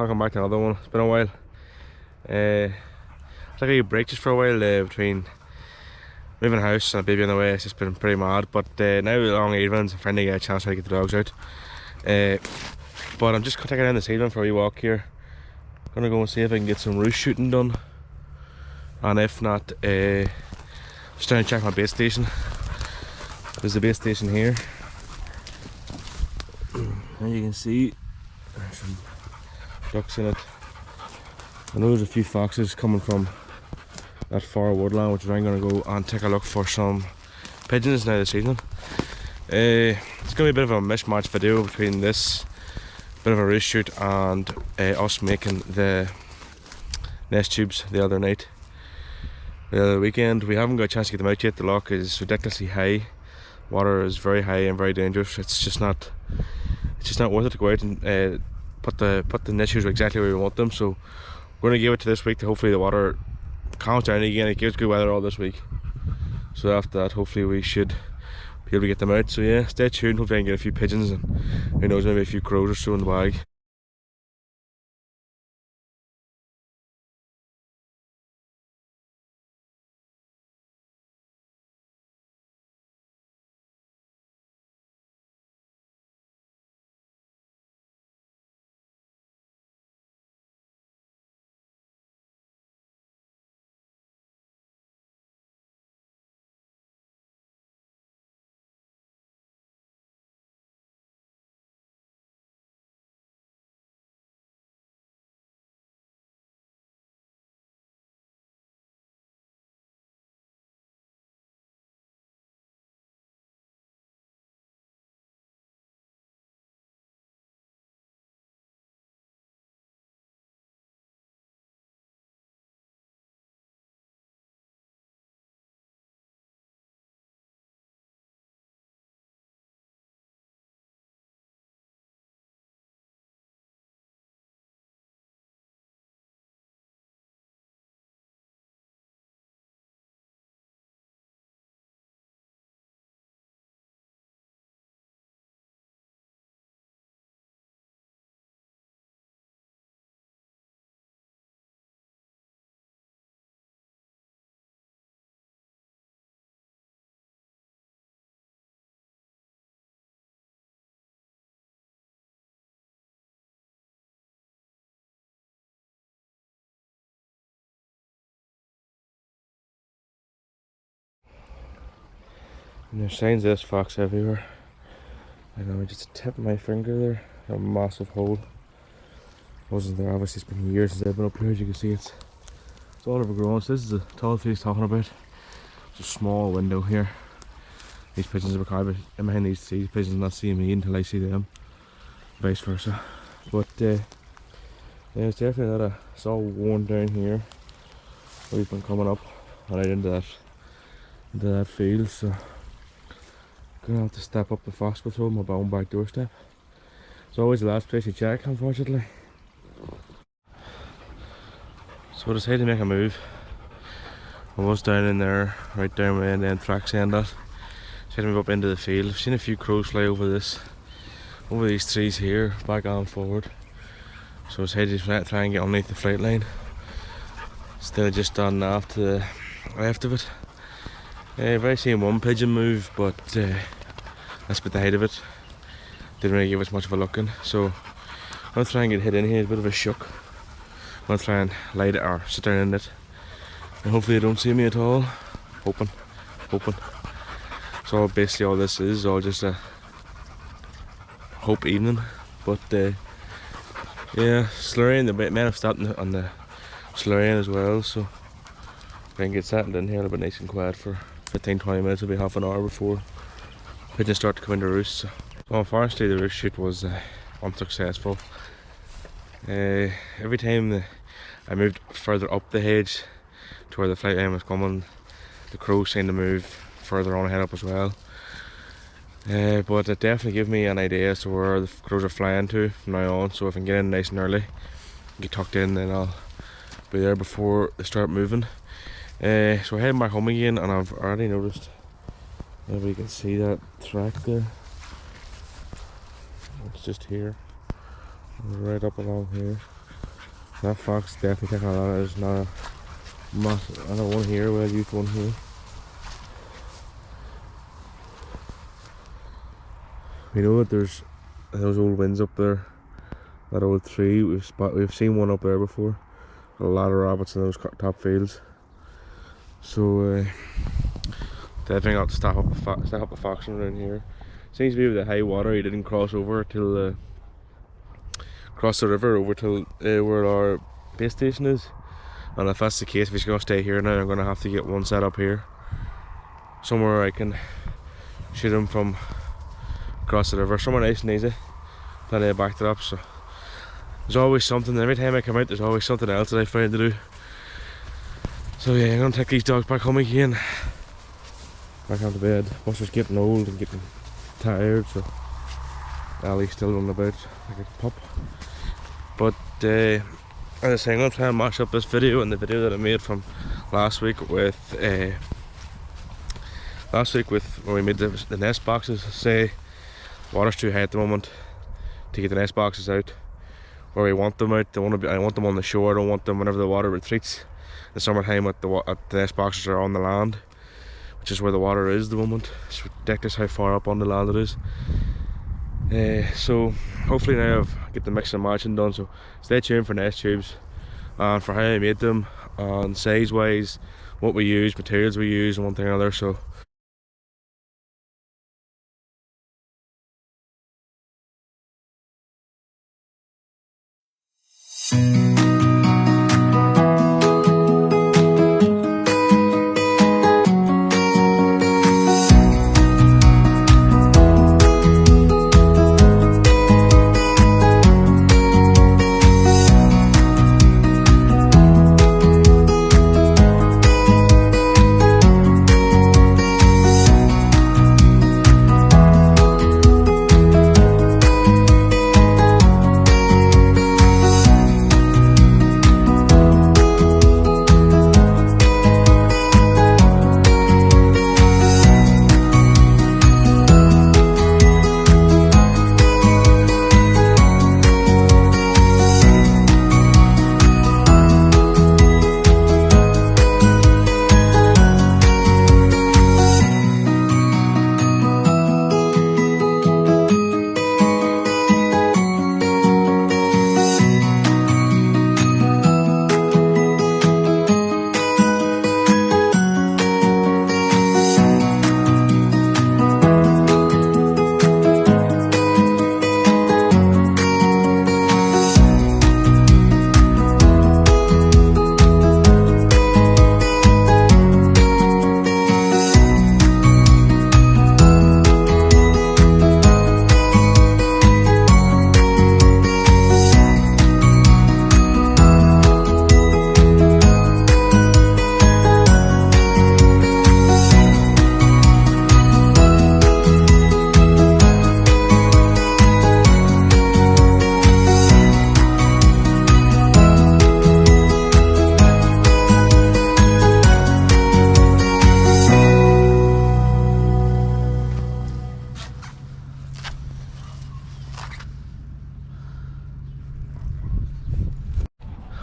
welcome back to another one. It's been a while. I took a break just for a while between moving house and a baby on the way. It's just been pretty mad, but now long evenings I'm finally get a chance to get the dogs out. But I'm just taking in this evening for a wee walk here. Gonna go and see if I can get some roost shooting done, and if not, just trying to check my base station. There's the base station here, and you can see there's some ducks in it. I know there's a few foxes coming from that far woodland, which I'm going to go and take a look for some pigeons now this evening. It's going to be a bit of a mishmash video between this bit of a roost shoot and us making the nest tubes the other night. The other weekend, we haven't got a chance to get them out yet. The loch is ridiculously high. Water is very high and very dangerous. It's just not worth it to go out and put the nest tubes exactly where we want them. So we're going to give it to this week to hopefully the water calms down again. It gives good weather all this week, so after that hopefully we should be able to get them out. So yeah, stay tuned. Hopefully I can get a few pigeons and who knows, maybe a few crows or so in the bag. And there's signs of this fox everywhere. I know, just a tip of my finger there, a massive hole. Wasn't there, obviously it's been years since I've been up here. As you can see, it's all overgrown. So this is the tall tree he's talking about. It's a small window here. These pigeons are behind, in behind these trees. Pigeons not seeing me until I see them, vice versa. But yeah, it's definitely not it's all worn down here. We've been coming up and out into that field, so gonna have to step up the fox patrol on my own back doorstep. It's always the last place you check, unfortunately. So I decided to make a move. I was down in there, right down my end, then tracks end that. Decided to move up into the field. I've seen a few crows fly over these trees here, back and forward. So I decided to try and get underneath the flight line. Instead of just standing off to the left of it. I've only seen one pigeon move, but that's about the height of it. Didn't really give us much of a look in. So I'm gonna try and get hit in here, a bit of a shook. I'm gonna try and light it or sit down in it. And hopefully they don't see me at all. Hoping. So basically all this is all just a hope evening. But yeah, slurrying, the men have stopped on the slurrying as well, so if I can get settled in here, it'll be nice and quiet for 15-20 minutes. It'll be half an hour before pigeons start to come into roost. So unfortunately the roost shoot was unsuccessful. Every time I moved further up the hedge to where the flight line was coming, the crows seemed to move further on ahead up as well. But it definitely gave me an idea as to where the crows are flying to from now on. So if I can get in nice and early, get tucked in, then I'll be there before they start moving. So we're heading back home again, and I've already noticed, maybe you can see that track there. It's just here, right up along here. That fox definitely taking a lot. There's not a another one here, we'll use one here. We know that there's those old winds up there, that old tree. We've seen one up there before. A lot of rabbits in those top fields. So definitely got to stop up the fox around here. Seems to be with the high water, he didn't cross over till cross the river over till where our base station is. And if that's the case, if he's going to stay here now, I'm going to have to get one set up here, somewhere I can shoot him from across the river, somewhere nice and easy. Then I backed it up. So there's always something. Every time I come out, there's always something else that I find to do. So yeah, I'm going to take these dogs back home again, back onto bed. Buster's getting old and getting tired, so Ali's still running about like a pup. But as I say, I'm going to try and mash up this video and the video that I made from last week with when we made the nest boxes. Say water's too high at the moment to get the nest boxes out where we want them out. I want them on the shore. I don't want them whenever the water retreats in the summertime at the nest boxes are on the land, which is where the water is at the moment. It's ridiculous how far up on the land it is. So hopefully now I've get the mix and matching done. So stay tuned for nest tubes and for how I made them, and size wise, what we use, materials we use, and one thing or another. So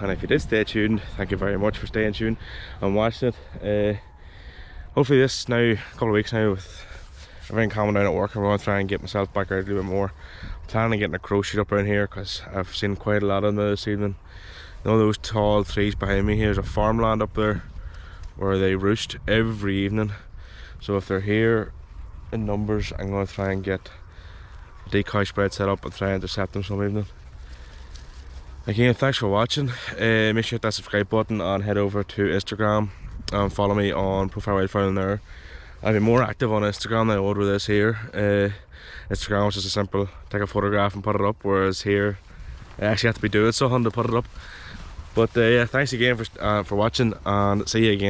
and if you did stay tuned, thank you very much for staying tuned and watching it. Hopefully this now, a couple of weeks now, with everything calming down at work, I'm going to try and get myself back out a little bit more. I'm planning on getting a crow shoot up around here because I've seen quite a lot of them this evening. You know those tall trees behind me? Here's a farmland up there where they roost every evening. So if they're here in numbers, I'm going to try and get a decoy spread set up and try and intercept them some evening. Again, thanks for watching. Make sure to hit that subscribe button and head over to Instagram and follow me on Profile Wildfire there. I'll be more active on Instagram than I would with this here. Instagram was just a simple take a photograph and put it up, whereas here I actually have to be doing something to put it up. But yeah, thanks again for watching, and see you again.